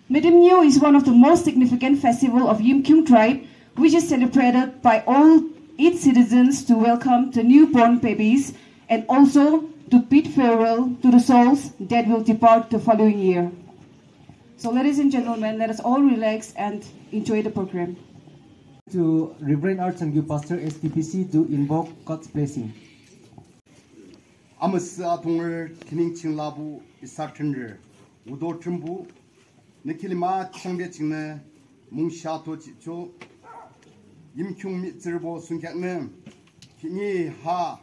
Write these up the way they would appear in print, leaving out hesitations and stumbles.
Metümnyo is one of the most significant festivals of Yimkhiung tribe, which is celebrated by all its citizens to welcome the newborn babies and also to bid farewell to the souls that will depart the following year. So ladies and gentlemen, let us all relax and enjoy the program. To Reverend Archangel Pastor STPC to invoke God's blessing. 아무스아 동을 기능칭 라부 이사튼르 우도 전부 느킬마 창배 찍네 뭉샤도 지초 임흉 밑들보 순격는 기니 하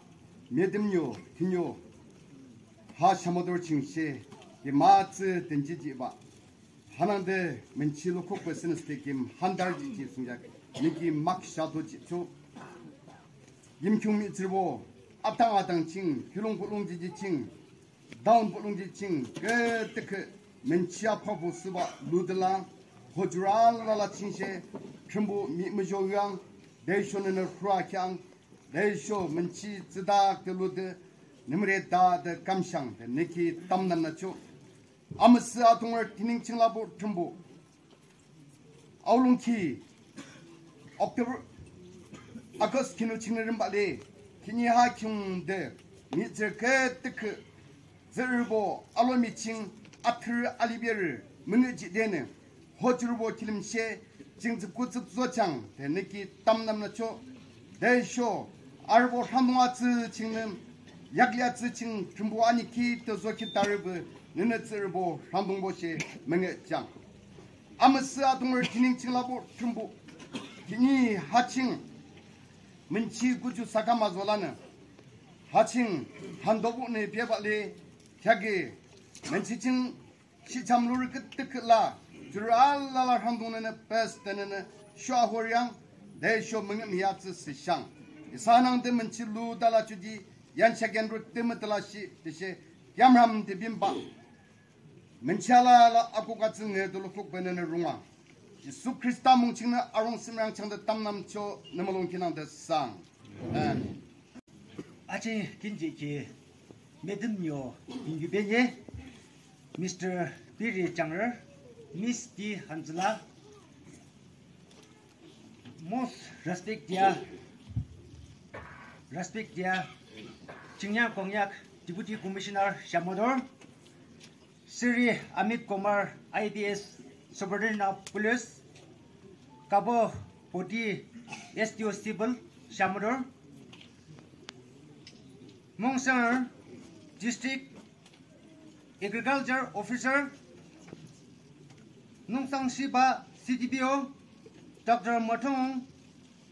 메듬요 기뇨 하 샤마돌 칭시 이 마츠 던지지바 하나데 men치로 콕버스는 스테김 한달 지지 순격 느끼 막샤도 지초 임흉 밑들보 앞당아당칭 규롱불롱지지칭 다운불롱지칭 그때그 men치아파보스바 루들랑 호주랄라라칭시 전부 미무조양 내쇼는 후라향 내쇼 men치 즈닥들루드 느무레다드 감상 느끼 땀난나초 아무스 아동을 기능칭라보 전부 아울롱키 옥토버 아거스 기누칭을 발리 Yimkhiung 미츠케 뜨크 저르보 알로미칭 아틀 알리베르 문의지되는 호주르보 killim셰 징즈쿠츠 조창 대느끼 땀남나초 대쇼 알보 한동아츠 칭는 약리아츠 칭 준보 아니키 떠조키 따르브 느느츠르보 한동보시 맹의장 아무스 아동을 기능칭라보 준보 기니 하칭 menci kucu sakama zolana haching handobu ne piabale kyage mencicing chichamlur kittikla juralala handunene pestenene shahoriang desho mengmiatsu sishang isanang de menci lu dala chuji yanchagen ru tematlashi deshe yamram de bimba menchala la akukatsu ngedulu fukbenene runga 예수 그리스도 뭉치는 아롱스랑 창대 땀남초 넘어롱기난데 상. 아직 긴지기 메듬요 인규베니 미스터 비리 장러 미스 디 한슬라 most respect dia Chingyang Kongyak Deputy Commissioner Shamator Sri Amit Kumar IDS Subordinate of Police Cabo Poti STO Civil Shamator Mongsang District Agriculture Officer Nungsang Shiba CDPO Dr. Matong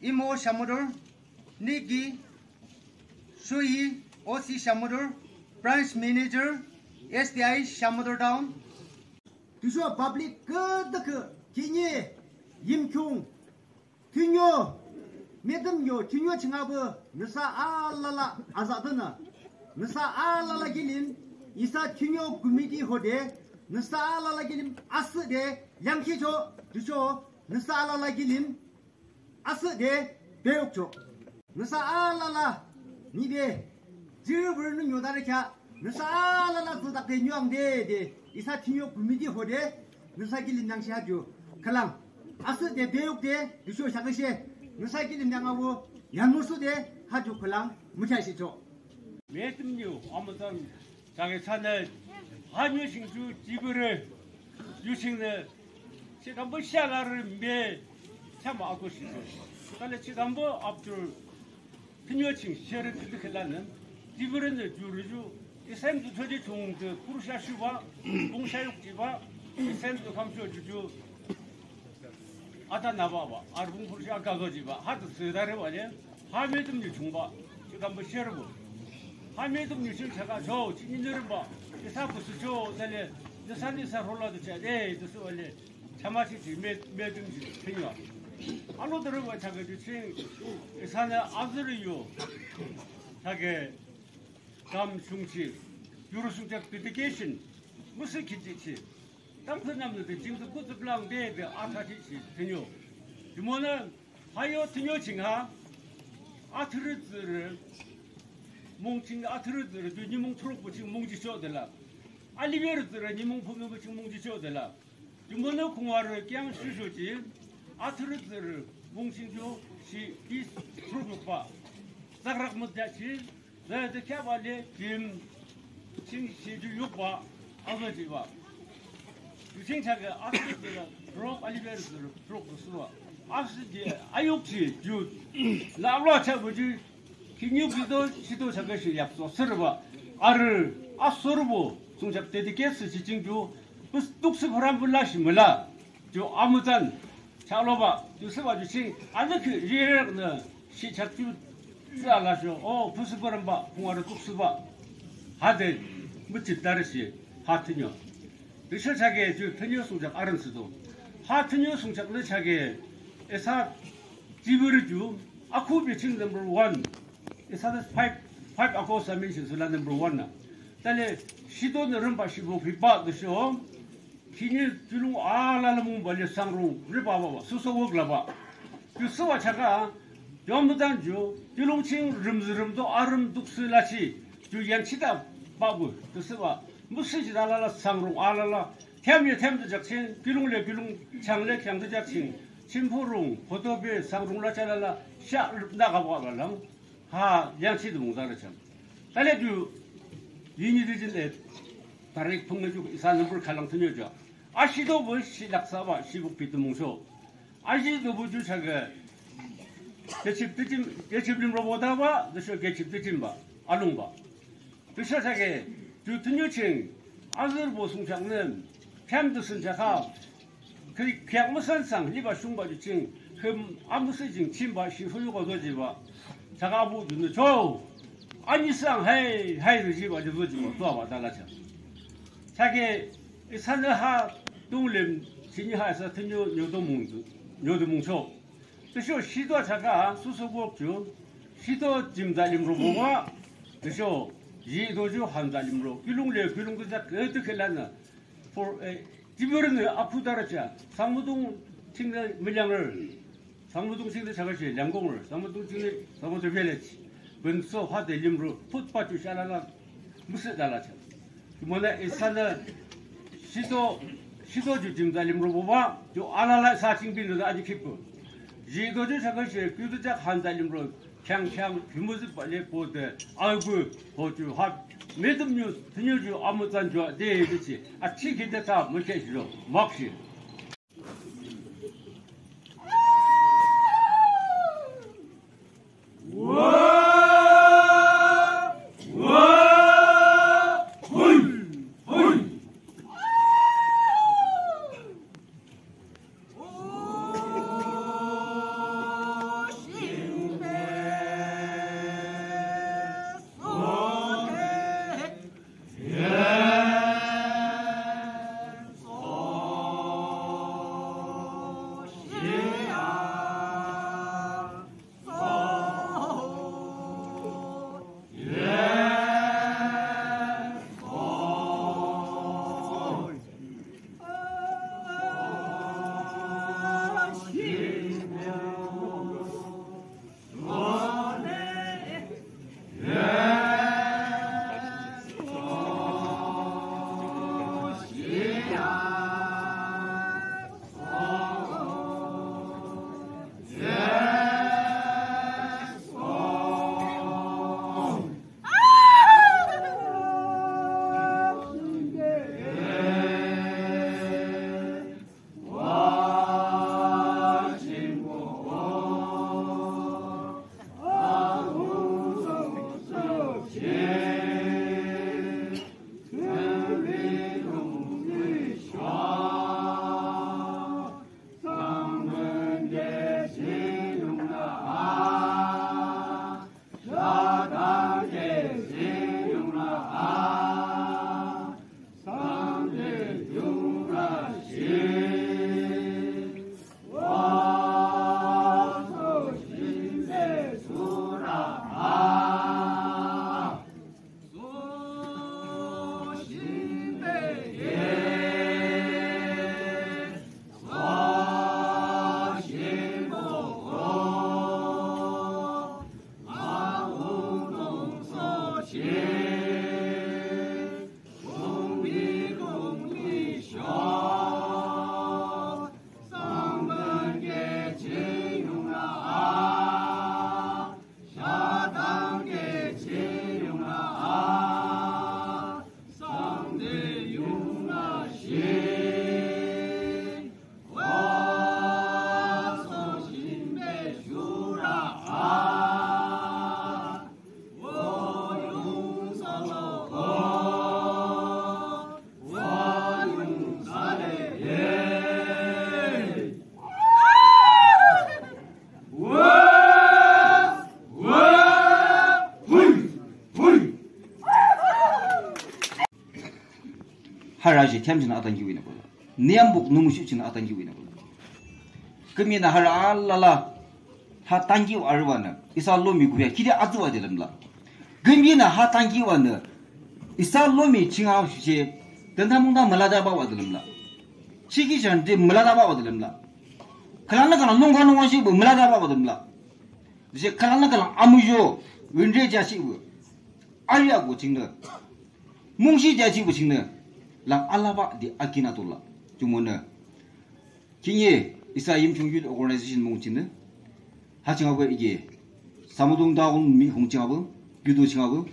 Imo Shamator Niki Sui OC Shamator Branch Manager SDI Shamator Down Dusho public 그 기니 Yimkhiung 튜뇨 메듬요 튜뇨 칭하버 느사 알라라 아자드나 느사 알라라 길린 이사 튜뇨 구미디 호데 느사 알라라 길린 아스데 양키조 두쇼 느사 알라라 길린 아스데 배옥조 느사 알라라 니데 지르버는 요다르캬 느사 알라라 두다데 뉴앙데데 이사 튜뇨 구미디 호데 느사 길린 양시하죠 칼랑 아스데 배옥데 두쇼 샤그셰 느사 길린 양하고 양무스데 하죠 칼랑 무차시죠 메트뮤 아무튼 자기 산에 한유싱주 지구를 유싱의 지금부 시작을 매 참아고 싶어. 근데 지금부 앞줄 그녀칭 시를 듣게라는 지구를 주르주 이 샘도 저지 종그 쿠르샤슈와 봉샤육지와 이 샘도 감쇼주주 아다 나봐봐 아르봉 쿠르샤 가거지바 하도 쓰다래 와냐 하메듬유 중바 지금부 시르고 하메듬유 실체가 저 진인들은 봐 이사부스 저 달래 산에서 롤라도 돼 저 원래 참아시지 매든지 필요 알로 들어가 자기 주신 산에 아들이요 자기 감중치 유로승적 데디케이션 무슨 기지치 땅큰 남들 지금도 꽃을 데 아타지치 드뇨 주모는 하여 드뇨 징하 아트르즈를 몽칭 아트르즈를 니몽 트럭 붙이 몽지 쇼들라 알리베르즈를 니몽 보면 붙이 몽지 쇼들라 주머니 공화를 그냥 수수지 아트르들 뭉친조 시이 프로그파 자그락 못자지 내가 캐발레 김 칭시주 육바 아버지와 유생차가 아트르들 프로 알리베르들 프로그스와 아스디 아육지 주 라라차 뭐지 기뉴비도 시도 저것이 약속 서르바 아를 아소르보 송잡 데디게스 지징주不都是不然不拉什么了，就阿木赞，查罗吧，就是吧，就请俺这个人呢，西察就自然来说，哦，不是不然吧，我儿都是吧，还得不知道的是，哈特牛，就是这个就特牛送着阿人知道，哈特牛送着那这个，一啥基本的就阿库比清 number one， 一啥的 five 阿库上面就是那 number one 了，但是许多的人把西部批发的时候。 Kini julung ala lamu balik sangrung riba bawa susu wog laba. Jusu wachaga jomudan ju julung ching rimzrim do arum duksu lachi ju yang chida babu jusu wa musi jidala sangrung ala la temye temde jakching julung le julung changle kyangde jakching chimphurung podobe sangrung la chalala sha naga bawa lang ha yang chida mungzala cham. Tale ju yini dijinde tarik phungne ju isan bur khalang thunyo 아시도 뭐 시락사바 시북비도 뭉소 아시도 뭐주 차가 개집림으로 보다가 그래서 개집들짐바 알롱바 그래서 차게 주 등여층 아들 보송장은 캠드슨 자가 그 경무선상 리바 숭바주층 그 아무스징 침바 시후유가 도지바 자가 부드는 저 아니상 헤이 지바 저지바 도와 달라차 자게 산하 동림 진이하에서 등요 요도뭉초 그래서 시도 자가 수수국주 시도 짐달림으로 보고 그래서 이도주 한달림으로 귀롱그자 어떻게 하나 집어르는 아프다라자 상무동 칭의 물량을 상무동 칭의 자가시 양공을 상무동 칭의 상무동 벨레치 번서 화대림으로 풋바주 샤라나 무슨 달라차 뭐네 이산은 시도주 짐달림으로 보봐 저 아날라 사칭빌도 아주 기쁘 지도주 저것이 규도자 한달림으로 캬캬 규모스 빨리 보대 아이고 보주 하 metümnyo 등여주 아무튼 저 대듯이 아 치기대다 못해지로 막시 yaji temjina atangi wina bola niambuk numushi china atangi wina bola kemina har allala ha tangi arwana isa lomi guya kide azwa delamla gemina ha tangi wana isa lomi chinga shi dendamunda malada ba wadelamla chigi jande malada ba wadelamla kalana kana nongwa nongwa shi malada ba wadelamla je kalana kana amujo winre jashi bu ariya go chingna mungshi jashi bu chingna lang alaba di akinatullah jumona kinye isa Yimkhiung organization mungchine 하칭하고 이게 사무동다운 미 홍칭하고 유도칭하고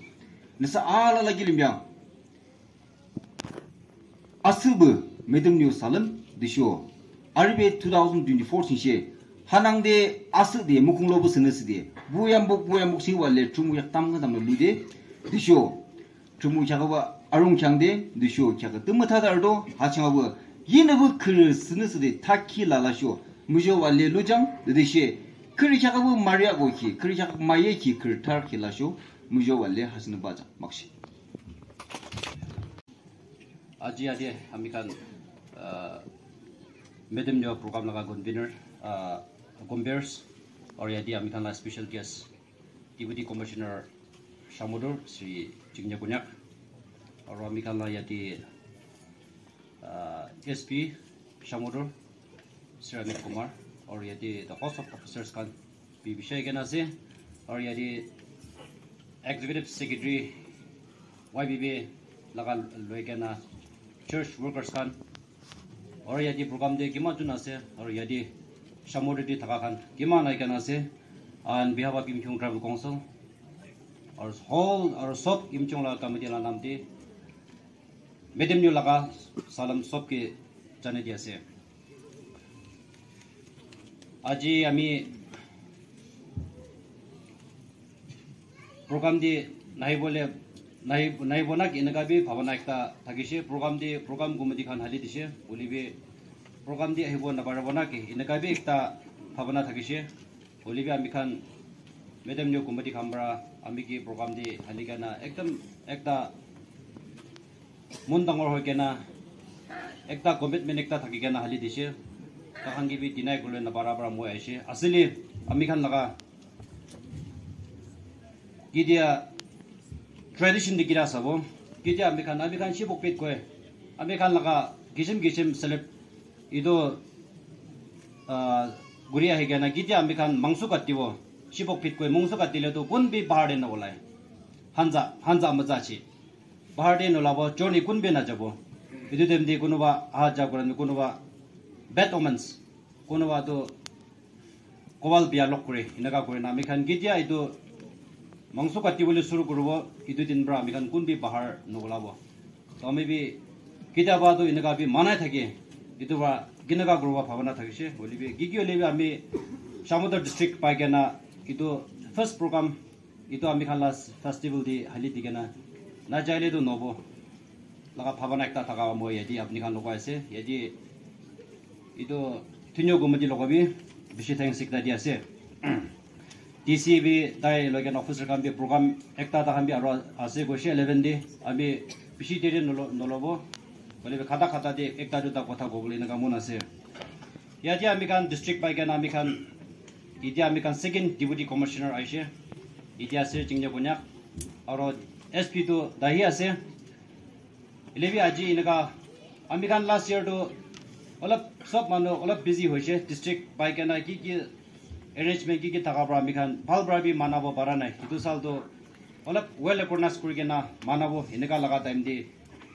그래서 알라라 길명 아스브 메듬뉴 살람 디쇼 알베 2024 시 하낭데 아스데 무콩로브 스네스데 부얌복 시왈레 중무약 담가담노 루데 디쇼 중무약과 아롱창데 디쇼 캬가 뜸마타달도 하칭하고 이네브 크 스네스데 타키라라쇼 무조왈레 루장 디시 그리샤가부 마리아고키 그리샤가 마예키 그르타르킬라쇼 무조왈레 하스는 바자 막시 아지아디 아미칸 메듬뇨 프로그램 나가 건비너 곰베르스 오리아디 아미칸 라 스페셜 게스트 디부디 커미셔너 샤모돌 시 징냐고냐 오로 아미칸 라 야디 SP 샤모돌 시라믹 쿠마르 और यदि the host of professors can be विषय के नासे और यदि executive secretary YBB लगा लोए के ना church workers can और यदि program दे किमा चुना से और यदि शमोरी थका खान किमा नहीं के नासे on behalf of Yimkhiung Tribal Council और whole और सब Yimkhiung ला कमिटी ला नाम दे मेदम्यो लगा सालम सब के जाने दिया से 아지 아미 프로그램디 나이보나 기나가비 바바나이다 타기시 프로그램디 프로그램 구무디 칸 하리디시 올리비 프로그램디 해보 나바라보나기 이나가비 있다 바바나 타기시 올리비 아미칸 메뎀뇨 구무디 칸브라 아미기 프로그램디 할리가나 액다 문당을 할게나 액다 코미트먼트 액다 타기게나 할리디시 ताकंगी दिनाय गुले न बराबर मोय आइसे असली अमिखान लगा गिदिया ट्रेडिशन दिगिरा सबो गिदिया अमिखान शिबोक पेट कोय अमिखान लगा गिसिम सेलेब इदो गुरिया हेगना गिदिया अमिखान मांसु काटिबो शिबोक पेट कोय मंसु काटिले तो कुन बि बाहर न ओलाय हानजा मजाची बाहर दे नलाबो जोनि कुन बे न जाबो इदु देमदि कुनुबा आ जागरन कुनुबा bad omens kono wa to kowal bia lok kore inaga kore na mikhan gidia idu mangso kati bole suru kurbo idu din bra mikhan kunbi bahar nogolabo to maybe gidia ba to inaga bi manai thake idu ba ginaga kurbo bhavana thakise bolibe gigio lebe ami Shamator district paigena idu first program idu ami khala festival di hali digena na jaile do nobo laga bhavana ekta thaka mo yadi apni khan lokaise yadi 이도 튜뇨 고무디 로고비 비시탱 식다디아세 DCB 다이 로겐 오피서 감비 프로그램 액타다 함비 아로 아세 고시 11디 아비 비시데리 놀로보 볼레 카다디 액타주다 고타 고블리나가 모나세 야디 아미칸 디스트릭트 바이간 아미칸 이디 아미칸 세컨드 디부티 커미셔너 아이셰 이디아세 징녀고냐 아로 SP도 다히아세 일레비 아지 이나가 아미칸 라스트 이어도 অলপ সব মানুহ অলপ busy হৈছে district বাইকেনা কি arrangement কি থাকা মিখান ভাল ব্ৰাবি মানাব পাৰা নাই ইটো সালটো অলপ ওয়েল ৰেকগনাইজ কৰি কেনা মানাব এনেকা লগা টাইম দি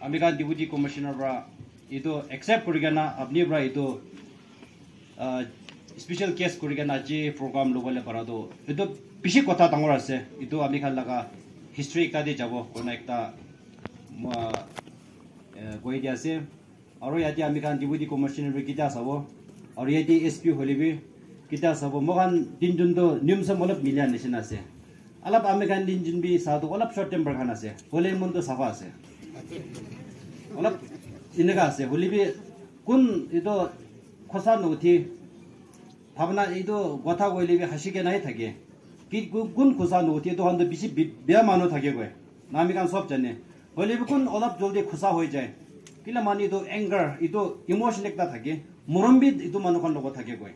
আমিখান ডিপুটি কমিশনাৰ ব্ৰা ইটো একসেপ্ট কৰি কেনা আপনি ব্ৰা ইটো স্পেশাল কেস কৰি কেনা যে প্ৰগ্ৰাম লবলে পাৰাটো ইটো বেছি কথা ডাঙৰ আছে ইটো আমিখান লগা হিষ্ট্ৰী এটা দি যাব কোন একটা কৈ দি আছে और यदि अमिखान डिपुटी कमिश्नर किता सबो और यदि एसपी होलिबि किता सबो मगान दिन जुन तो नियम सब मतलब मिलिया नेशन আছে अलप अमिखान दिन जुन बि सादो अलप शॉर्ट टेम्पर खान আছে होले मन तो साफा আছে अलप इनगा আছে होलिबि कुन इदो खोसा नथि भावना इदो गथा गइलिबि हासिके नाइ थाके कि कुन खोसा नथि तो हन्द बिसि बिया मानो थाके गय नामिखान सब जाने होलिबि कुन अलप जल्दी खोसा হৈ যায় kila mani itu anger itu emotion ekta thake morombit itu manukan logo thake koi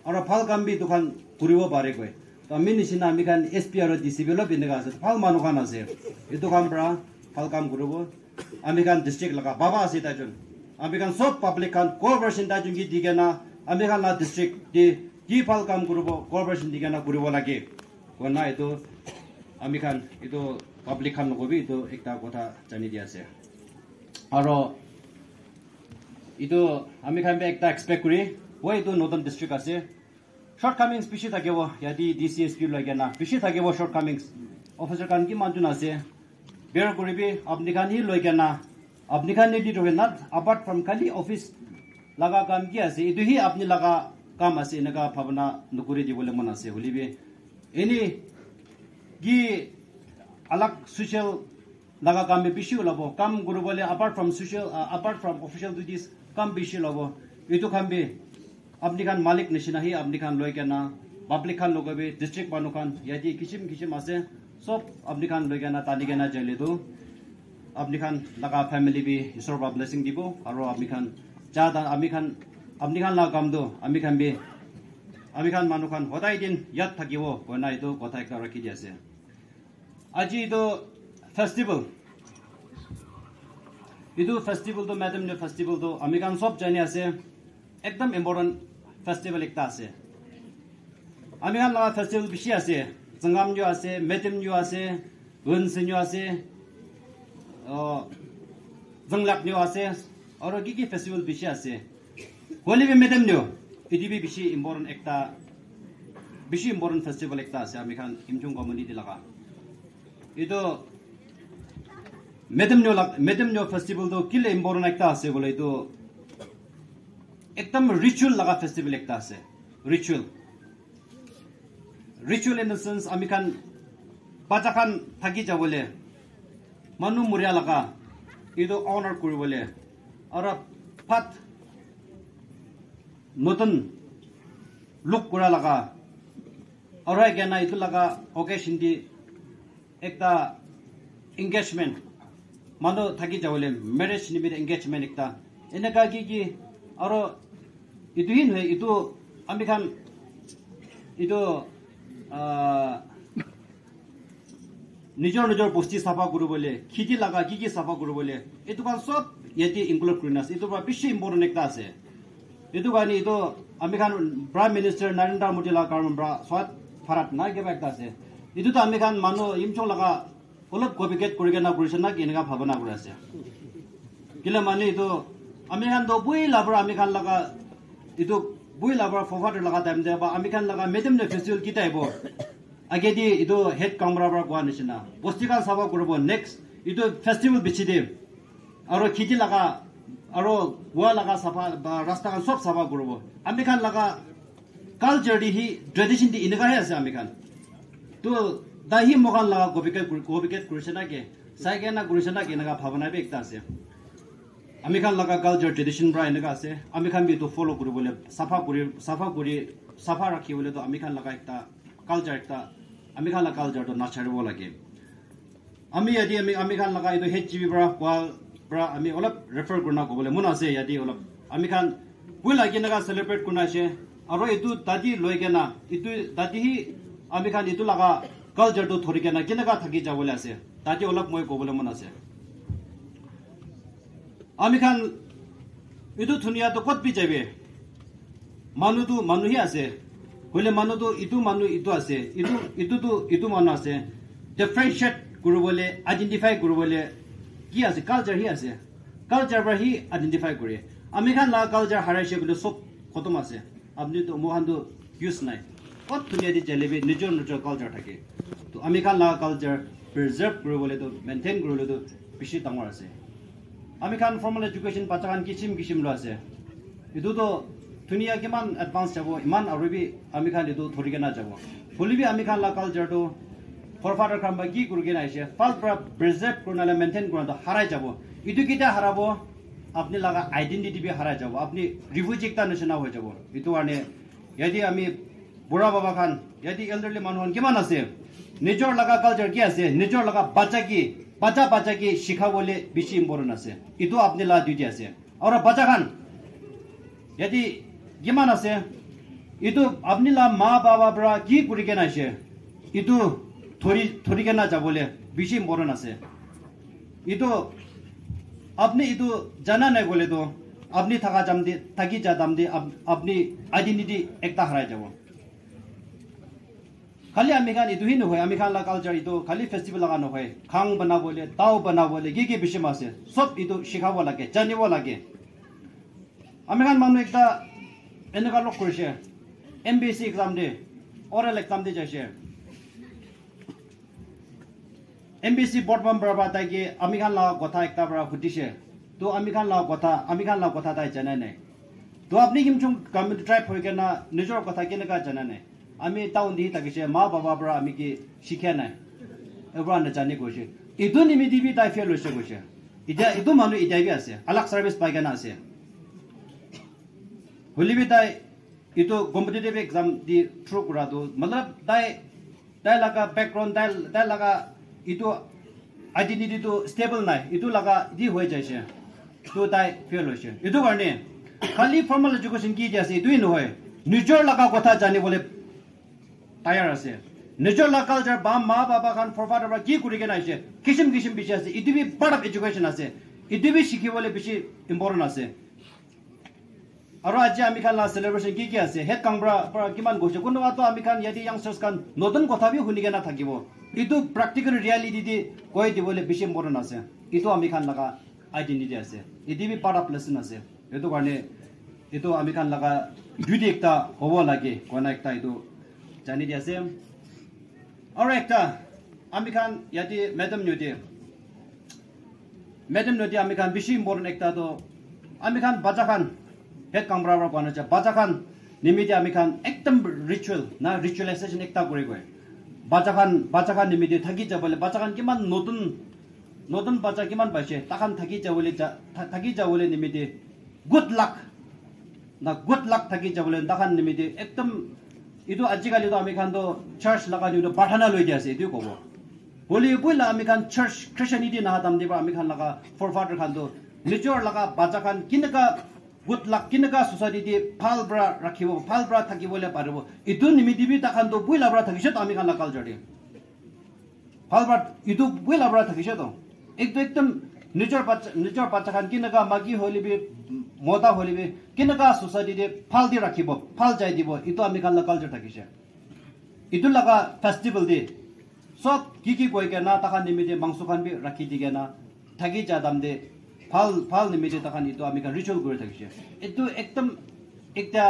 aro phal kam bi dukan kuribo bare koi to ami nisina ami kan SPR develop inega ase phal manukan ase itu kam pra phal kam kuribo ami kan district laga baba ase ta jun ami kan sob public kan cooperation ta jun gi digena ami kan la district di ki phal kam kuribo cooperation digena kuribo lage kona itu ami kan itu public kan logo bi itu ekta kota jani dia ase aro itu ami kan be ekta expect kuri why itu northern district ase shortcomings bishi thakebo yadi DCSP lagena bishi thakebo shortcomings officer kan ki manjuna ase bear koribi apni kan hi lagena apni kan ni dito not apart from kali office laga kam ki ase itu hi apni laga kam ase naga bhavana nukuri di bole man ase holibe any gi alag social laga kam be bishi labo kam guru bole apart from official duties kam bishi labo itu kam be apni kan malik nishina hi apni kan loi kana public kan logabe district manukan yadi kishim ase sob apni kan loi kana tani kana jale do apni kan laga family bi isor ba blessing dibo aro apni kan jada apni kan la kam do apni kan manukan hodai din yat thakibo kona itu kotha ekta rakhi di ase aji itu festival itu festival to Metümnyo festival to ami kan sob jani ase ekdam important festival ekta ase ami kan laga festival bishi ase Zangamnyo ase Metümnyo ase Unsinyo ase Zanglaknyo ase aro gigi festival bishi ase holi be Metümnyo idi bi bishi important festival ekta ase ami kan Yimkhiung community laga itu Metümnyo festival to kile important ekta ase bole itu ekdam ritual laga festival ekta ase ritual in the sense ami kan pajakan thaki jabole manu muria laga itu honor kuribole aro phat notun look kura laga aro agena itu laga occasion di ekta engagement mano thaki jawole marriage ni mere engagement ekta enaka gi aro itu hin he itu ami kan itu nijor posti safa guru bole khiji laga gi safa guru bole itu kan sob yeti include kurinas itu ba bishi important ekta ase itu gani itu ami kan prime minister Narendra Modi la karam bra swat farat na ge ekta ase itu to ami kan mano Yimkhiung laga olop copycat kurigena kurishna gi enga bhavana kura ase kila mani itu ami kan do bui labra ami kan laga itu bui labra forward laga time de ba ami kan laga Metümnyo festival kita ibo agedi itu head camera bra gwa nishina postikan saba kurbo next itu festival bichide aro khiji laga aro gwa laga saba rasta kan sob saba kurbo ami kan laga culture di hi tradition di inaga hai ase ami kan to dahi mogan laga copycat kurishna ke saigena kurishna ke naga bhavana be ekta ase ami kan laga culture tradition bra inaga ase ami kan bi to follow kuribole safa rakhi bole to ami kan laga ekta culture ekta ami kan laga culture to nacharibo lage ami kan laga itu HGB bra ami olap refer kurna ko bole mun ase yadi olap ami kan bui lagi naga celebrate kurna ase aro itu tadi loigena itu tadi hi ami kan itu laga culture to thorigena kinaga thaki jabole ase tadi olap moi ko bole mun ase ami kan itu dunia to kot bi jabe manu hi ase hole manu to itu ase itu manu ase differentiate kurubole identify kurubole ki ase culture hi ase culture bra hi identify kore ami kan la culture haraishe bole sob khotom ase apni to mohan to use nai kot dunia di jalebe nijor culture thake to ami kan la culture preserve kurubole to maintain kurubole to bishi tangor ase ami kan formal education pachakan kishim lo ase itu to dunia kiman advance jabo iman arubi ami kan itu thorigena jabo holibi ami kan la culture to forfather kan ba gi kurugena ase first preserve kurna la maintain kurna harai jabo itu kita harabo apni laga identity bi harai jabo apni refugee ekta nishina ho jabo itu ane yadi ami bura baba kan yadi elderly manuhan kiman ase nijor laga culture ki ase nijor laga bacha ki bacha ki shikha bole bishi important ase itu apne la duty ase aur bacha khan yadi giman ase itu apne la ma baba bra ki kurike na ase itu thori ke na jabole bishi important ase itu apne itu jana nai bole to apni thaka jamdi thaki ja damdi apni identity ekta harai jabo खाली American इदु ही न होय American ला culture इदु खाली festival लगा न होय खांग बना बोले ताव बना बोले गे विषय में से सब इदु शिखाबो लागे जानिबो लागे अमेरिकन मानु एकटा एनका लोक करसे एमबीसी एग्जाम दे ओरल एग्जाम दे जासे एमबीसी बोर्ड मेंबर बा ताके अमेरिकन ला कथा एकटा बरा फुटिसे तो अमेरिकन ला कथा ताइ जाना नै तो अपनी किमचुम कम्युनिटी ट्राइब होय केना निजर कथा केनका जाना नै আমি টাউন দি থাকিছে মা বাবা পৰা আমি কি শিক্ষা নাই এবাৰ না জানি কৈছে ইটো নিমিদিবি তাই ফেল হৈছে কৈছে এতিয়া ইটো মানুহ ইটাইবি আছে আলাক সাৰ্ভিস পাই কেনা আছে হলিবি তাই ইটো কম্পিটিটিভ এক্সাম দি থ্ৰু কৰাটো মতলব তাই লাগা ব্যাকগ্ৰাউণ্ড তাই লাগা ইটো আইডেন্টিটি তো স্টেবল নাই ইটো লাগা দি হৈ যাইছে তো তাই ফেল হৈছে ইটো কাৰণে খালি ফৰ্মাল এডুকেশ্যন কি দি আছে ইটোই নহয় নিজৰ লাগা কথা জানিবলৈ tayar ase নিজৰ লা কালচাৰ বা মা বাবা খান ফৰফাদাৰ পৰা কি কৰি কেনে আছে কিসম বিষয় আছে ইটো বি পাৰ্ট অফ এডুকেশ্যন আছে ইটো বি শিকিবলৈ বেছি ইম্পৰ্টেন্ট আছে আৰু আজি আমি খান লা সেলিব্ৰেশন কি আছে হেড কাংব্ৰা পৰা কিমান গৈছে কোনোবা তো আমি খান ইয়াদি ইয়াংস্টাৰ্স খান নতুন কথা বি শুনি কেনে থাকিব ইটো প্ৰ্যাকটিকেল ৰিয়ালিটি দি কৈ দিবলৈ বেছি ইম্পৰ্টেন্ট আছে ইটো আমি খান লাগা আইডেন্টিটি আছে ইটো বি পাৰ্ট অফ লেসন আছে এটো কাৰণে ইটো আমি খান লাগা দুটি একটা হ'ব লাগে কোনা একটা ইটো জানি দিছে আৰু একটা আমি খান ইয়াতে মেটুমন্yo আমি খান বেছি ইম্পৰ্টেন্ট একটা তো আমি খান বাজা খান হেড কামৰাৰ কোনা আছে বাজা খান নিমিতে আমি খান একদম ৰিচুৱেল না ৰিচুৱেলাইজেশ্যন একটা কৰি গৈ বাজা খান নিমিতে থাকি যাবলৈ বাজা খান কিমান নতুন বাজা কিমান পাইছে তাখান থাকি যাবলৈ নিমিতে গুড লাক থাকি যাবলৈ তাখান নিমিতে একদম ইটো আজিকালি তো আমি খান তো চাৰ্চ লাগা দিও প্ৰাৰ্থনা লৈ দিয়া আছে ইটো কব বলি বইলা আমি খান চাৰ্চ খ্ৰীষ্টিয়ানিটি না দাম দিবা আমি খান লাগা ফৰফাদাৰ খান তো নিজৰ লাগা বাজা খান কিনকা গুড লাক কিনকা সোসাইটি ভাল ব্ৰা ৰাখিব ভাল ব্ৰা থাকিবলৈ পাৰিব ইটো নিমিদিবি তাখান তো বইলা ব্ৰা থাকিছে তো আমি খান লাগা কালচাৰ দি ভাল ব্ৰা ইটো বইলা ব্ৰা থাকিছে তো একদম নিজৰ বাচ্চা খান কিনকা মাগি হলিবি মতা হলিবি কিনকা সোসাইটি ভাল দি ৰাখিব ভাল যাই দিব ইটো আমি খান লাগা কালচাৰ থাকিছে ইটো লাগা ফেষ্টিভেল দি সব কি কৈ কেনা তাখান নিমিতে মাংস খান বি ৰাখি দিগে না থাকি যা দাম দে ভাল নিমিতে তাখান ইটো আমি খান ৰিচুৱেল কৰি থাকিছে ইটো একদম একটা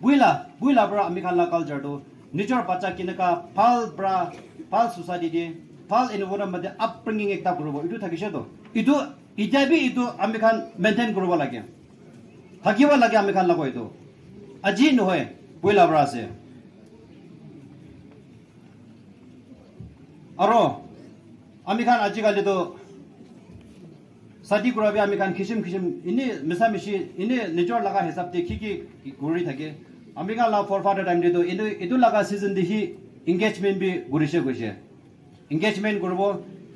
বুইলা ব্ৰা আমি খান লাগা কালচাৰ তো নিজৰ বাচ্চা কিনকা ভাল সোসাইটি দি ভাল এনভাইৰনমেন্ট আপব্ৰিংিং একটা কৰিব ইটো থাকিছে তো ইটো ইটাবি ইটো আমি খান মেইনটেইন কৰিব লাগে থাকিব লাগে আমি খান লাগো ইটো আজি নহয় বুইলা ব্ৰা আছে আৰু আমি খান আজিকালি তো সাদি কৰাবি আমি খান খিসিম ইনি মিছামিছি ইনি নিজৰ লাগা হিচাপ দি কি ঘূৰি থাকে আমি খান লা ফৰফাদাৰ টাইম দি তো ইটো লাগা সিজন দি হি এংগেজমেন্ট বি ঘূৰিছে গৈছে এংগেজমেন্ট কৰিব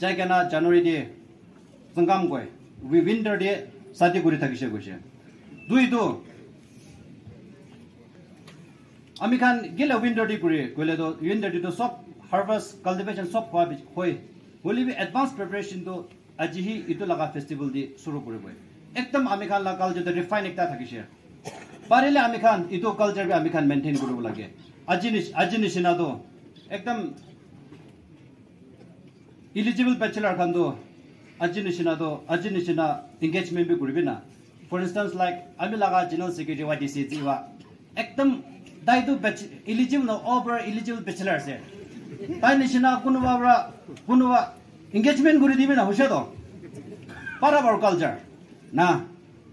যাই কেনা জানুৱাৰী দি সংগাম গৈ উইন্টাৰ দি সাদি কৰি থাকিছে গৈছে দুইটো আমি খান গেলে উইন্টাৰ দি কৰি গলে তো উইন্টাৰ দি তো সব হার্ভেস্ট কালটিভেশন সব হয় বলি বি এডভান্স প্রিপারেশন তো আজি হি ইটো লাগা ফেস্টিভেল দি শুরু কৰিব একদম আমি খান লাগা কালচাৰ ৰিফাইন একটা থাকিছে পাৰিলে আমি খান ইটো কালচাৰ বি আমি খান মেইনটেইন কৰিব লাগে আজি নিচিনা তো একদম এলিজিবল ব্যাচেলাৰ খান তো আজি নিচিনা এংগেজমেন্ট বি কৰিবি না ফৰ ইনস্টেন্স লাইক আমি লাগা জেনারেল সেক্রেটারি ওয়াইডিসি জিবা একদম দাইটো এলিজিবল না ওভার এলিজিবল ব্যাচেলার আছে তাই নিচিনা কোনোবা এংগেজমেন্ট কৰি দিবি না হৈছে তো পাৰাবৰ কালচাৰ না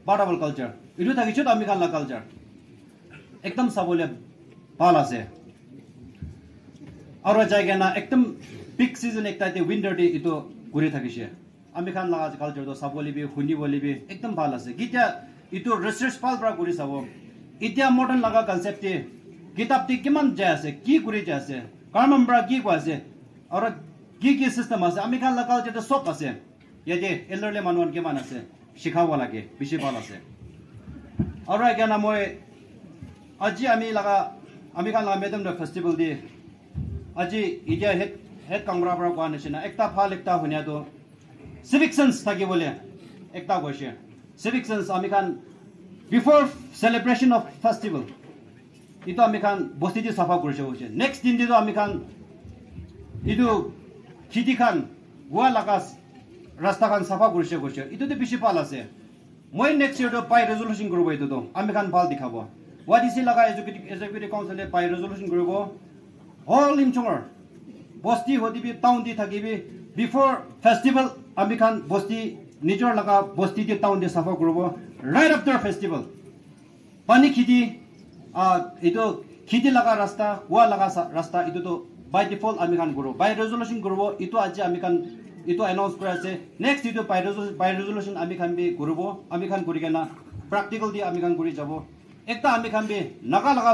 পাৰাবৰ কালচাৰ ইটো থাকিছে তো আমি খান লাগা কালচাৰ একদম চাবলে ভাল আছে আৰু জায়গা না একদম পিক সিজন একটা উইন্টাৰ দি ইটো কৰি থাকিছে আমি খান লাগা কালচাৰ তো চাবলিবি শুনিবলিবি একদম ভাল আছে গিটা ইটো ৰিসাৰ্চ পাল পৰা কৰি চাব এতিয়া মডাৰ্ন লাগা কনসেপ্ট কিতাপ দি কিমান যায় আছে কি কৰি যায় আছে কামম্বৰা কি কৈ আছে আৰু কি system আছে আমি খান local যেটা সব আছে ইয়াতে elderly মানুহ কিমান আছে শিখাব লাগে বেছি ভাল আছে আৰু এখানে মই আজি আমি খান লাগা Metümnyo festival দি আজি ইতিয়া হেড কাংৰা পৰা কোৱা নিচিনা একটা ভাল একটা হনিয়া তো civic sense থাকিবলে একটা কৈছে civic sense আমি খান before celebration of festival itu আমি খান বস্তি দি সাফা কৰিছে হৈছে next দিন দিটো আমি খান ইটো খিটি খান গোৱা লাগাস ৰাস্তা খান সাফা কৰিছে কৈছে ইটোতে বেছি ভাল আছে মই next year to পাই resolution কৰিব ইটো আমি খান ভাল দেখাব what is laga executive council পাই resolution কৰিব all Yimkhiungৰ বস্তি হদিবি টাউন দি থাকিবি before festival আমি খান বস্তি নিজৰ লাগা বস্তি দি টাউন দি সাফা কৰিব right after festival পানী খিটি itu khiti laga rasta wa laga rasta itu to by default ami kan guru by resolution guru itu aja ami kan itu announce kora ase next itu by resolution ami kan bi guru ami kan kuri kena practical di ami kan kuri jabo ekta ami kan bi naga laga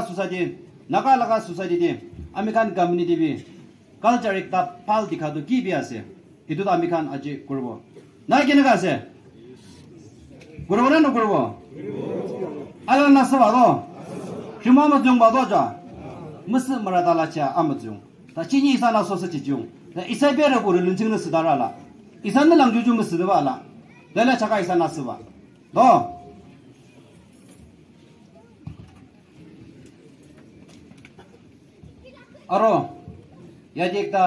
society di ami kan community bi culture ekta pal dikha do ki bi ase itu to ami kan aje guru na kene ka ase guru na no guru ala naswa do Shimama jung ba doja mus marada la cha amjung ta chini isa na so se ji jung da isa be re go le lun jing ne sidara la isa ne lang ju ju mus de ba la da la cha ka isa na su ba do aro ya ji ekta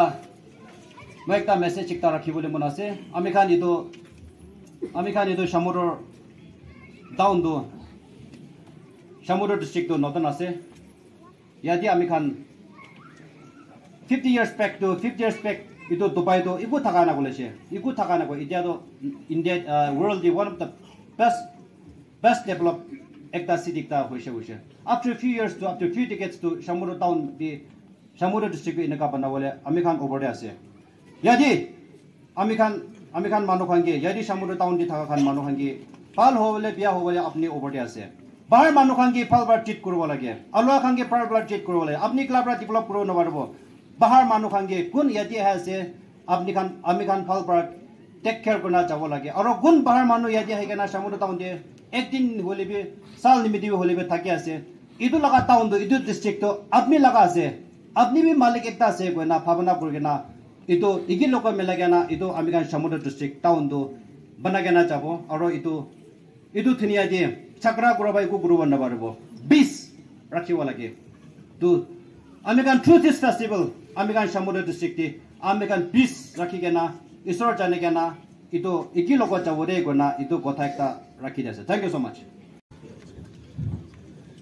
message ekta rakhi bole mon ase ami khan ido Shamator down do Shamator district to northern ase yadi ami khan 50 years back ito Dubai to iku thakana ko India to India world the one of the best developed ekta city ta hoise after a few years to after few decades to Shamator town the Shamator district in ka bana wale ami khan over there ase yadi ami khan manu khan ge yadi Shamator town di thaka khan manu khan ge pal ho wale biya ho wale apni over there ase bahar manu khan ki phal bar treat koribo lage alwa khan ki phal bar treat koribo lage apni club ra develop koro na barbo bahar manu khan ki kun yati ase apni khan ami khan phal bar take care korna jabo lage aro gun bahar manu yati hai kana Shamator town de ekdin hole bi sal nimidi hole bi thaki ase idu laga town do idu district to apni laga ase apni bi malik ekta ase koina bhavana kurgena idu igi lokal melagena idu ami khan Shamator district town do banagena jabo aro idu thiniya de chakra gurabai ku guru banna barbo 20 rakhiwa lage to American truth is festival American Shamator district American peace rakhi gena isor jane gena ito iki logo jawore gona ito kotha ekta rakhi jase thank you so much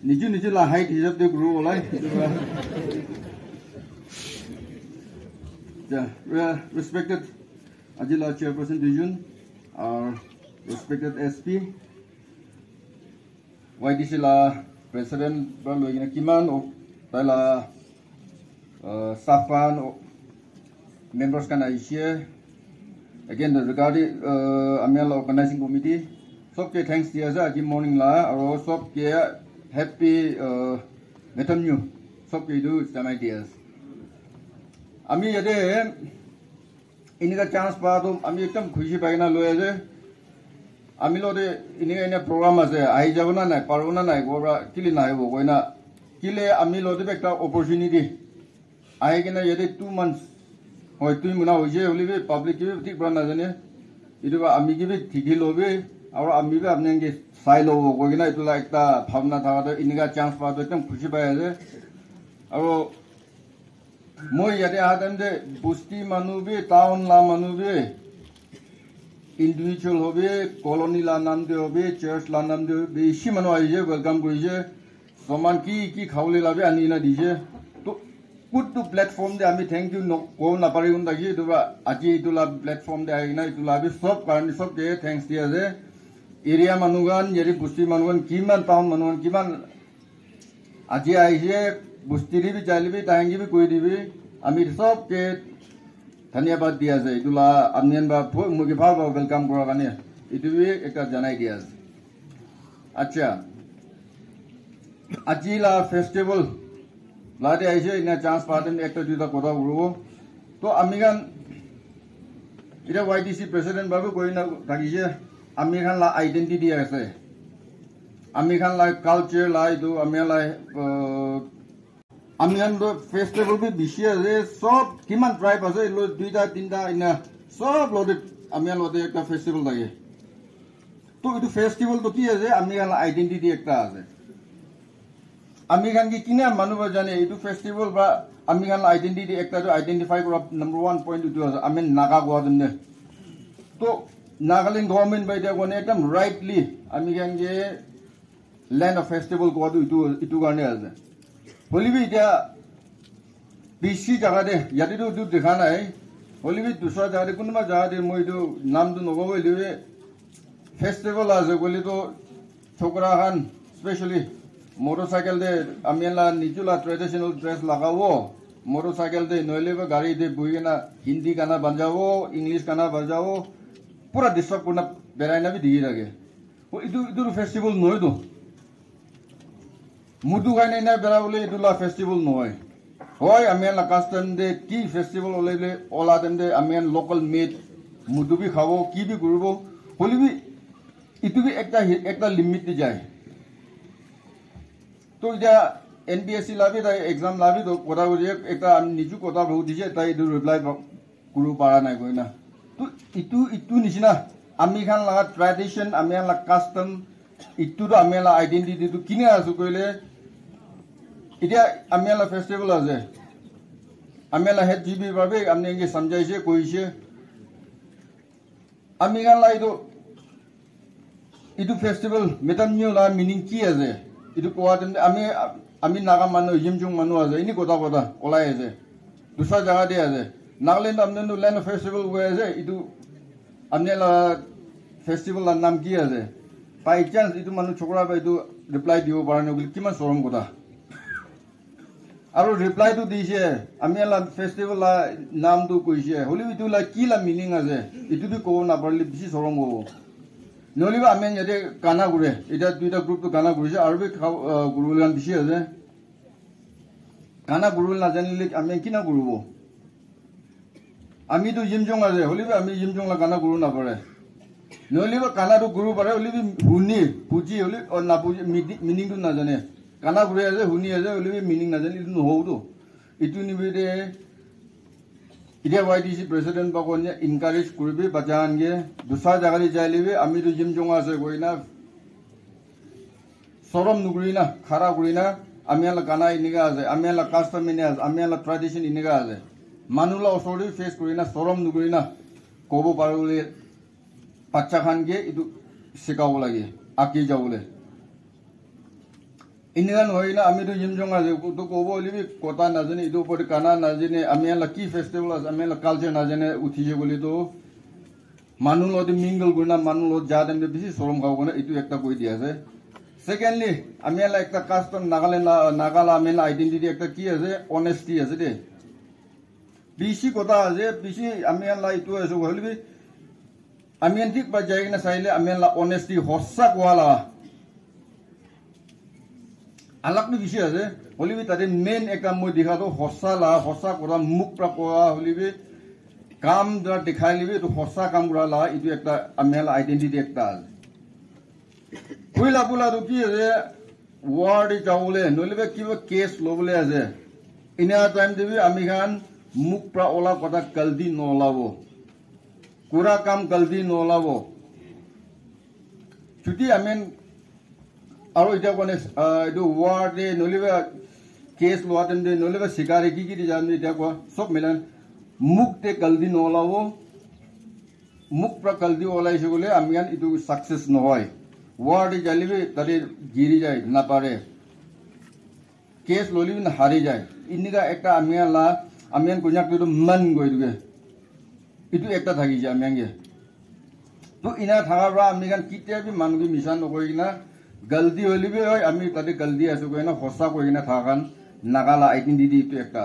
niju la height hijab de guru olai yeah respected Ajila chairperson division our respected SP YDC la president berlo ina kiman o tala safan members kan aisye again regarding amel organizing committee sob ke thanks dia za good morning la aro sob ke happy Metümnyo sob ke do samai dia ami yade inika chance pa do ami ekdam khushi paina loye je আমি লরে ইনে programme আছে আই যাব না নাই পারবো না নাই গোরা কিলি নাই হবো কইনা কিলে আমি লরে একটা অপরচুনিটি আই কিনা যদি 2 months হয় তুই মনা হইছে হলিবে পাবলিক কি ঠিক বনা না জানে ইদুবা আমি কি ঠিকই লবে আর আমি বি আপনি কে সাই লবো কইনা ইতুলা একটা ভাবনা থাকাতে ইনিকা চান্স পাতো একদম খুশি পাই আছে আর মই ইয়াতে আহাতেন যে বস্তি মানুহ বি টাউন লা মানুহ B individual hobe colony la nam de hobe church la nam de be ishi mano aije welcome koise soman ki khawle labe ani na dije to put to platform de ami thank you no ko na pari unda gi duba aji itula platform de ai na itula be sob karni sob de thanks dia je area manugan yeri busti manugan kiman town manugan kiman aji aije busti ri bi jali bi tahangi bi koi dibi ami sob ke धन्यवाद दिया जाए इतुला अमनियन बा मुगे भाव welcome करा गाने इतु भी एक जनाई दिया अच्छा अजीला फेस्टिवल लादे आइसे इना चांस पादन एक तो दुटा कोदा गुरु तो अमिगन Ida YDC President Babu Koina Takije, American la identity as a American like culture like do American festival be Bishia, so Kiman tribe as a load Dida Tinda in a so loaded American festival day. To the festival to Kia, American identity actors. American Kina Manuva Jane, to festival, but American identity actor to identify number 1 point to us. I mean, Naga Gordon. So, Nagaland government by the one item rightly, American land of festival go to Garners. Bolivia, BC Jagade, Yadidu do the Hana, Bolivia to Sada Kunma Jadi Moidu, Namdu Novo festival as a Golito Chokrahan, especially. Motorcycle de Amela Nijula traditional dress lagawo motorcycle de noileva gari de buina Hindi kana banjao English kana bajao pura disturb kurna beraina bi digi lage o idu festival noy do mudu gaine na berawle idula festival noy hoy Amela custom de ki festival olele ola dem de Amen local made mudu bi khavo ki bi gurubo holi bi itu bi ekta limit di jai तो इधर NBSC लाभी था exam लाभी तो कोटा वो ये एक ता निचु कोटा बहुत दिजे ता इधर रिप्लाई करू पारा नहीं कोई ना तो इतु निचना अमेरिकन लगा ट्रेडिशन अमेरिकन लगा कस्टम इतु तो अमेरिकन लगा आइडेंटिटी तो किन्हें आसु कोई ले इधर अमेरिकन लगा फेस्टिवल आजे अमेरिकन लगा जीबी बाबे हमने इनके समझाइए कोई से अमेरिकन लगा इतु फेस्टिवल मेटमन्यो लगा मीनिंग की आजे itu kuatin ami naga manu Yimkhiung manu aja ini kota olay aja dusra jaga dia aja Nagaland amne nu land festival we aja itu amne la festival la nam ki aja by chance itu manu chokra ba itu reply dio parane guli kiman sorom kota aru reply tu dise amne la festival la nam tu koise holi itu la ki la meaning aja itu bi ko na parli bisi sorom go Noliva amen yade kana gure ida duita group to kana gure arbe guru lan bishi ase kana guru na janile amen kina gurubo ami to Yimkhiung ase holiba ami Yimkhiung la kana guru na pare noliva kana to guru pare holibi huni puji holi or na puji meaning to na jane kana gure ase huni ase holibi meaning na jane itu ho do itu ni bide Ida YDC President Bagonya encourage kurbe bajange dusra jagari jailibe ami to Yimkhiung ase goina sorom nugrina khara gurina amiala kana iniga ase amiala custom iniga ase amiala tradition iniga ase manula osori face kurina sorom nugrina kobo parule pacha khange itu sikawo lage aki jawule Inigan hoina ami to Yimkhiung ase to kobo libi kota na jane itu pori kana na jane amiala ki festival as amiala culture na jane uthije goli to manulo de mingle guna manulo jadem de bisi sorom gaw guna itu ekta koi dia ase secondly amiala ekta custom nagala amiala identity ekta ki ase honesty ase de bisi kota ase bisi amiala itu ase goli amian tik ba jai na saile amiala honesty hossa kwala अलग भी विषय है होली भी तारे main एक काम मुझे दिखा तो हौसा कोरा मुख प्रकोआ होली भी काम जरा दिखाई ली तो हौसा काम करा ला इतु एक ता अमेल आइडेंटिटी एक ता कोई लापुला तो की है वार्ड जाऊले नोले भी की वो केस लोबले है इन्हें टाइम दे भी अमेरिकन मुख प्रकोला कोटा कल्दी नोला वो कोरा काम कल्दी नोला वो चुटी amen Aro ida kone itu war de noliva case luatem de noliva sikari ki dijam ida ko sob milan muk te kaldi nola wo muk pra kaldi ola isugule amian itu success no hoy war de jalibe tare giri jay na pare case lolivi na hari jay inniga ekta amian kunyak tu man goi duge itu ekta thagi jay amian ge to ina thagara amian kitia bi mangi mission no koi na गलती होली भी होय आमी तदे गलती आसु कोइना हसा Koyna थागान नागाला identity तो एकटा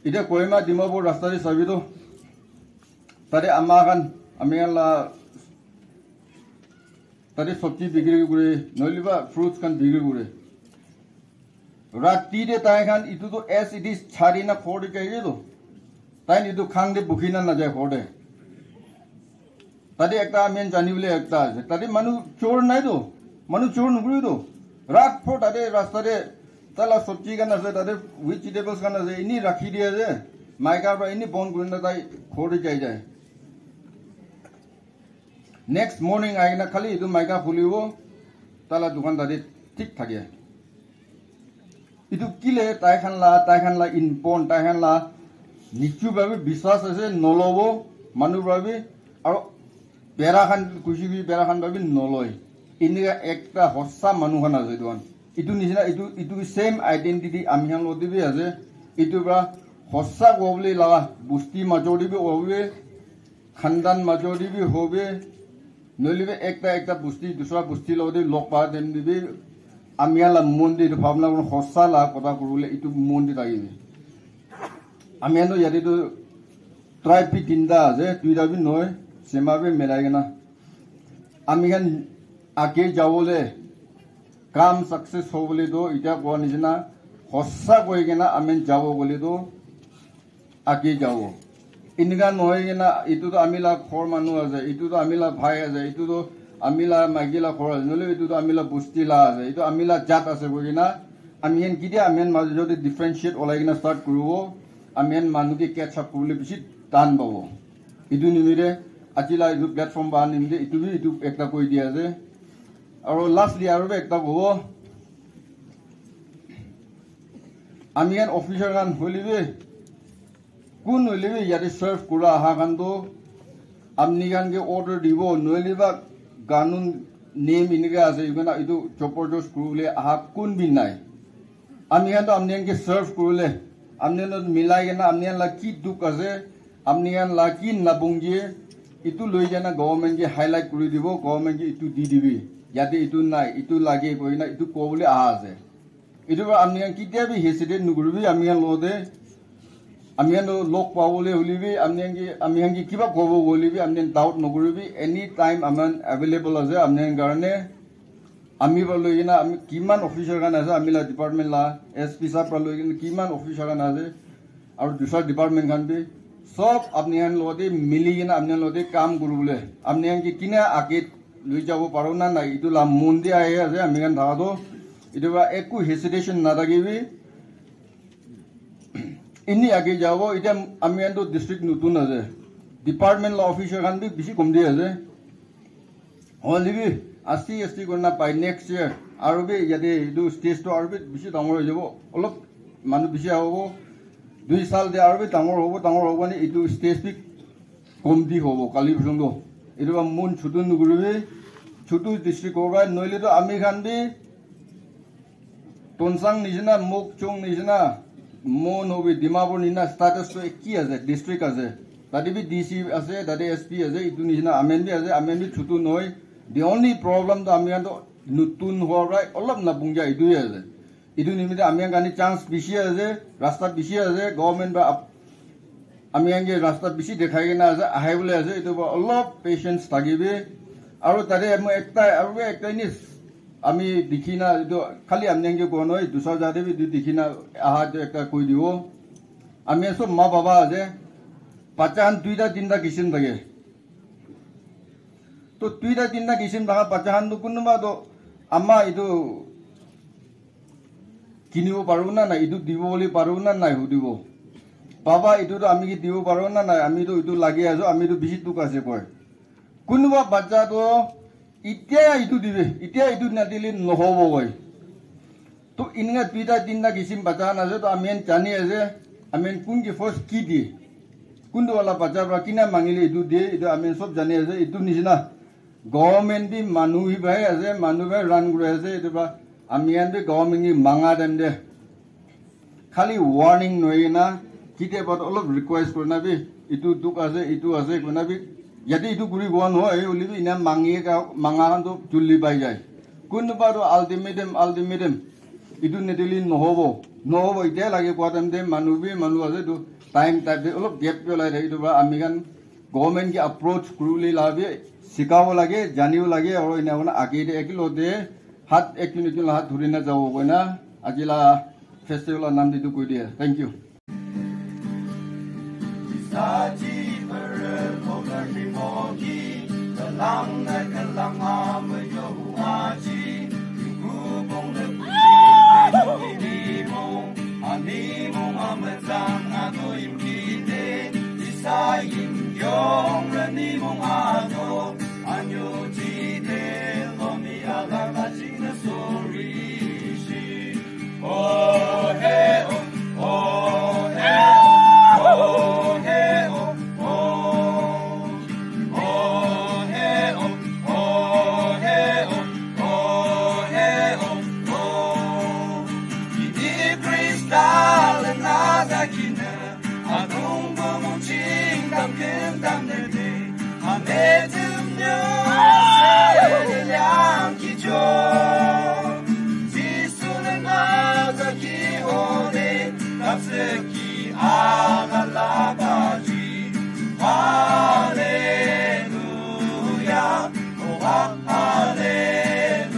इदे कोइमा दिमापुर रास्तारे सबिदो तदे आमागान आमियाला तदे सब्जी बिक्री करे नलिबा फ्रूट्स कान बिक्री करे राती दे ताय खान इतु तो एस इट इज छारी ना खोड के तो তাই itu khang de bukhina na jai khode tadi ekta amen jani bole ekta ase tadi manu chor nai do manu chor nugri do rat pho tade rasta de tala sabji kan ase tade vegetables kan ase ini rakhi dia je maika pra ini bon gurina tai khode jai jai next morning aina khali itu maika khulibo tala dukan tadi ঠিক থাকে itu kile tai khan la inpon tai khan la nichu babe biswas ase nolobo manu babe aro bera khan kushi bi bera khan babe noloy inika ekta hossa manu khan ase duan itu nisina itu same identity ami han lodi bi ase itu ba hossa gobli la busti majori bi hobe khandan majori bi hobe nolibe ekta busti dusra busti lodi lokpa dem dibi amiala mondir bhavna kon hossa la kotha kurule itu mondir agibe amiano yadi to tribe pi tinda ase tuida bi noy sema be melaigena amigan age jawole kam success hobole do ita ko nijna hossa koigena amen jawo bole do age jawo inga noigena itu to amila khor manu ase itu to amila bhai ase itu to amila magila khora nole itu to amila bustila ase itu amila jat ase bogina amien kide amien majo jodi differentiate olaigina start kurubo amien manu ke catch up kurule bishi tan babo itu nimire ajila itu platform ba nimde itu ekta koi dia ase aro last dia aro ekta gobo amien officer gan holibe kun holibe yade serve kura ha gando amni gan ke order dibo noliba ganun name iniga ase igana itu chopor jos kurule aha kun binai amnian to amnian ke serve kurule amnian no milai gena amnian la ki duk ase amnian la ki nabungje itu loi jana government ke highlight kuri dibo government ke itu di dibi yate itu nai itu lage koina itu kobule aha ase itu amnian ki debi hesitate nugurbi amnian lode amnian no lok pawole hulibi amnian ki kiba kobo golibi amnian doubt nugurbi any time aman available ase amnian garne ami baloina ami kiman officer gan ase amila department la sp sa baloina kiman officer gan ase aru dusra department gan bi sob amnian lode miligina amnian lode kam gurule amnian ki kina ake lui jabo paro na nai itu la mundi aye ase amigan dhado itu ba eku hesitation na dagibi ini age jabo ita amian to district nutun ase department law officer kan bi bishi komdi ase holibi asti korna pai next year aru bi yade du stage to aru bi bishi dangor jabo olop manu bishi hobo 2 sal de aru bi dangor hobo ni itu stage bi komdi hobo kali bishongo itu ba mun chudun nugurbi chutu district hoba noile to ami kan bi tonsang nijna mok chong nijna mon hobi dimapur nina status to ki ase district ase tadi bi dc ase tadi sp ase itu nijna amen bi chutu noi the only problem to amian to nutun horai olap na bungja itu ase itu nimite amian gani chance bishi ase rasta bishi ase government ba amian ge rasta bishi dekhai na ase ahai bole ase itu ba olap patience tagibe aru tade mo ekta ni আমি দেখিনা itu খালি আমনেঙ্গে কোনই দুসা জাদে B দেখিনা আহা একটা কই দিও আমি সব মা বাবা আছে পাচান দুইটা তিনটা কিসিম থাকে তো দুইটা তিনটা কিসিম থাকা পাচান তো কোনবা তো আমা itu কিনিব পারো না না itu দিব বলি পারো না নাই হুদিব বাবা itu তো আমি কি দিব পারো না নাই আমি তো itu লাগি আছো আমি তো বেশি দুক আছে কয় কোনবা বাচ্চা তো ইতিয়া itu dibe itia itu nadili nohobo goi to inga pita tinda kisim bachan ase to amen chani ase amen kun ki first ki di kundu wala bacha pra kina mangile itu de itu amen sob jani ase itu nijina government bi manu hi bhai ase manu bhai run gure ase itu ba amian bi government ni manga dem de khali warning noina kite but all of request korna bi itu duk ase korna bi yadi itu guri goan hoy ulibi ina mangahan to julli bai jai kun baro ultimatum itu netili nohobo ite lage kwatam de manu ase to time type olop gap pelai re itu ba amigan government ki approach kuruli labe sikabo lage janiu lage aro ina ona age de ekilo de hat ek minute la hat dhurina jabo koina ajila festival nam ditu koi dia thank you Saji ber kogar rimogi Kalang na kalang amayo huaji Dupongleh puji Menimo Animo amazang ato Yimkhiung Isa Yimkhiung Renimo ato Anyo jide lomi alala jina sorishi Oh hey oh hey oh hey oh oh hey oh hey oh hey oh Gidi kristal nada kina Adung bumujing dam kim dam nerde Metümnyo Yimkhiung Jisunen azaki ode Kapseki agalabaji Hallelujah Oh hallelujah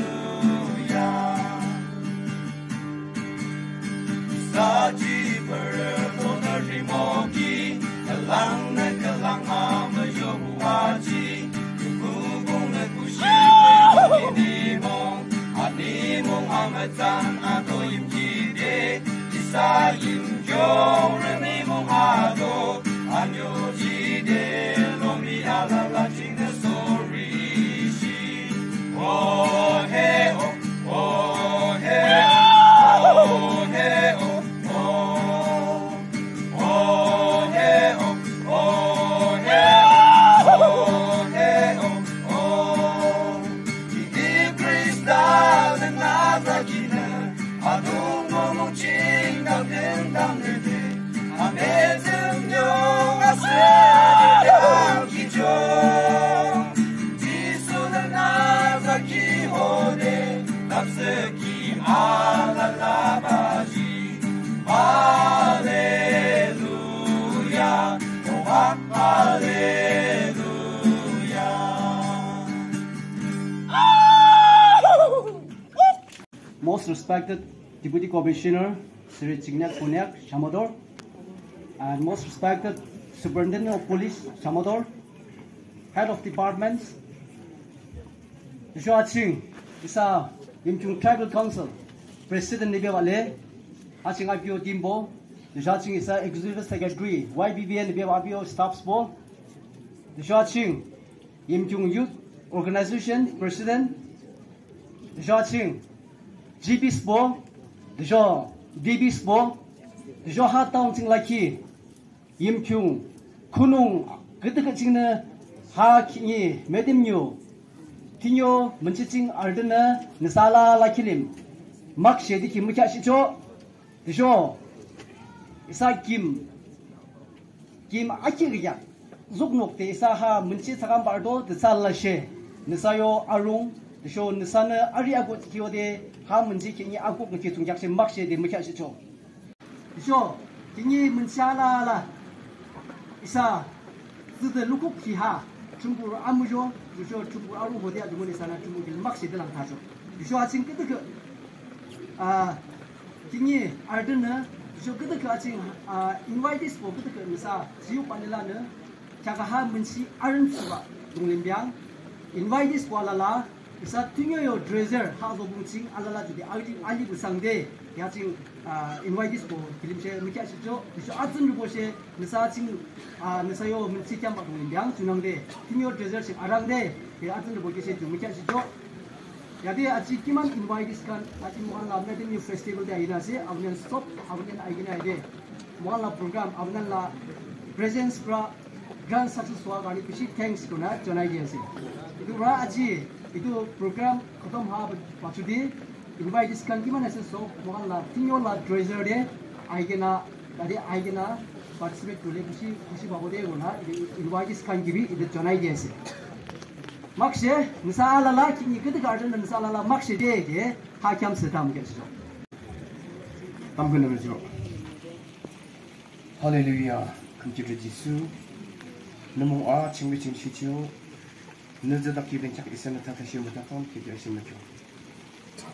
Saji berkonar rimogi Kalang na kalang amayo huaji Dupongleh puji Menimo Animo amazang ato Yimkhiung Isa Yimkhiung Renimo ato Anyo jide lomi alala jina sorishi Oh hey oh hey oh hey oh oh hey oh hey oh hey oh Gidi kristal nada kina Adung bumujing dam kim dam nerde Metümnyo Yimkhiung Jisunen azaki ode Kapseki agalabaji Hallelujah Oh hallelujah Most respected Deputy Commissioner Sri Shamator, and most respected Superintendent of Police Shamator, Head of Departments, Dupongleh Isa Yimkhiung Tribal Council, President Nibewale, Aching IPO Timbo, Dupongleh Isa Executive Secretary, YBBN Nibewabio Staff Board, Dupongleh Yimkhiung Youth Organization President, Dupongleh GP Sport, DB Sport, Ha Town Ching Laki, Yimkhiung, Kunung, Gitaching Ha Kingi, Metümnyo, Tinyo, Munching Ardena, Nisala Lakilim, Mak Shedi Kimuchachicho, Isa Kim Akiriak, Zugnok, the Isaha, Munchi Sakam Bardo, the Salashe, Nisayo Arung, the show Nisana Ariagot Kiode, Ha Munchi Kingi Akuk Kitung Jackson Makshe, the Muchachicho. So, Kingi Munchala Isa, the Lukuk Kiha, Chumbu Amujo, you show Chumbu Aru, the Munisana, Chumbu Maxi de Lantajo. You show I think Kingi Ardena, you show good catching, invite this for good Misa, Ziu Panelana, Chakaha Munsi Arensuba, Dungliang, invite this for Lala. Isa Tunyo Dreser, House of Munching, Alala to the Ali Sangde, Yaching invite this for Kilimche, Mikacho, Atsun Boshe, Nisaching, Nisayo, Munchikam, Yang, Tunangde, Tunyo Dreser, Arangde, the Atsun Boshe to Mikacho. Yadi Achikiman invite this can, Achimala Metümnyo Festival, the Inase, Avnan Stop, Avnan Agina Day, Mala program, Avnala presence for Grand Success Swagani, thanks to Nat, Jonai Jensi. Itu Raji. Itu program khatam ha pachudi invite this kan kiman ase so mohan la tinyo la treasure de aigena participate kule kushi babode gona invite this kan gibi ide jonai de ase makshe misala la kingi gid garden misala la makshe de ha kyam setam ge so tamgene mejo Hallelujah kumjibe jisu namo a chingbe chingchicho Nuzada kibin chak isana takashi mutaton kibya simacho.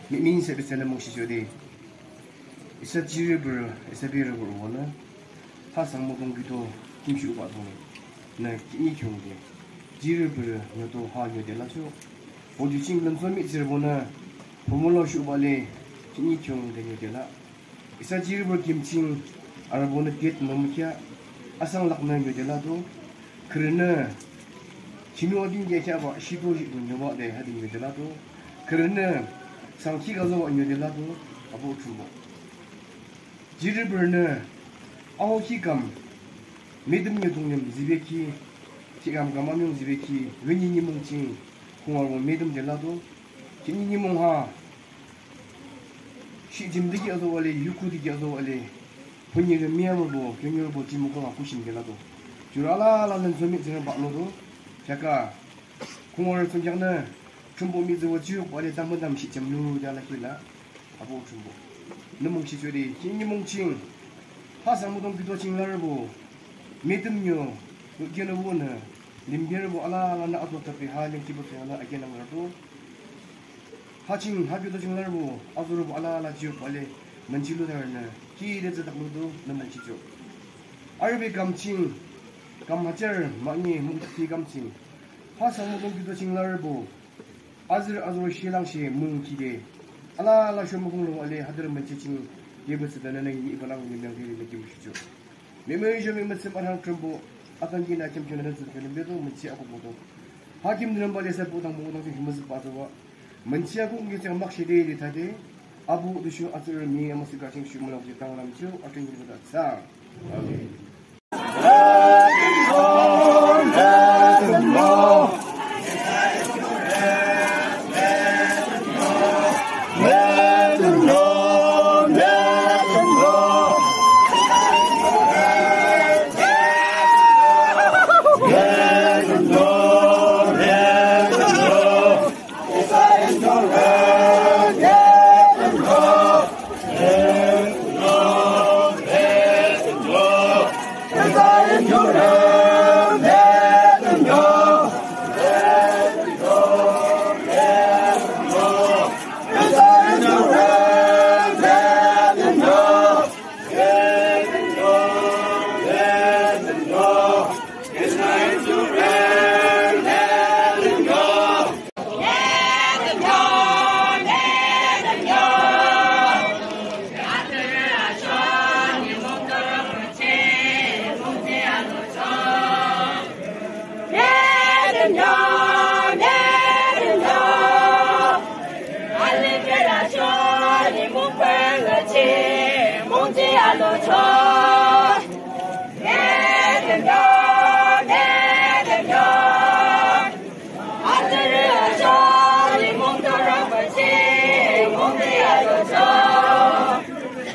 Means that it's an emotion today. It's a durable, it's a beautiful one. Hasang Mugungito, 김슈 바도네 나 이경게 지르브르 너도 하려 될라죠 어디 징는 소미 지르보나 보물로 슈발레 이경 되게 될라 이사 지르브 김칭 알아보는 겟 넘기야 아상 락나 되라도 그러나 김어딘 게샤바 시도시 분녀바 내 하딘 되라도 그러나 상키가 좀 되라도 아부 충고 지르브르는 아오히감 메듬요 동념 지베키 지감 가마명 지베키 웬이니 뭉칭 공하고 메듬 될라도 김이니 몽하 시짐드기 어서 원래 유쿠드기 어서 원래 본인의 미야모보 경유보 지무가 갖고신 될라도 주라라라는 소미 저는 박노도 잠깐 공을 손장는 중보 미즈고 지옥 원래 담담 시점 누르자라길라 아보 중보 너몽시 소리 김이 뭉칭 하상무동 기도 징라르보 메듬요 견어보는 림비르보 알아라나 아도타피 하ling 기부터 하나 아게나라도 하칭 하비도 징라르보 아도르보 알아라 지옥 원래 만질로다르나 기레자 daklu도 넘만치죠 알베 감칭 감하절 많이 뭉티 감칭 하상무동 기도 징라르보 아즈르 시랑시 뭉기게 알아라 쇼무공로 원래 하드름 만치칭 예버스다는 이거랑 명령들이 느끼시죠. 메모리점에 맞는 말한 정보 아까 기나 캠프는 저는데도 문치하고 보도 하김들은 발에서 보당 모당 힘을 받아와 문치하고 공개장 막 시대에 다데 아부 두슈 아스를 미에 모습 같은 슈물 없이 당하람죠 어떤 일보다 사 아멘 Metümnyo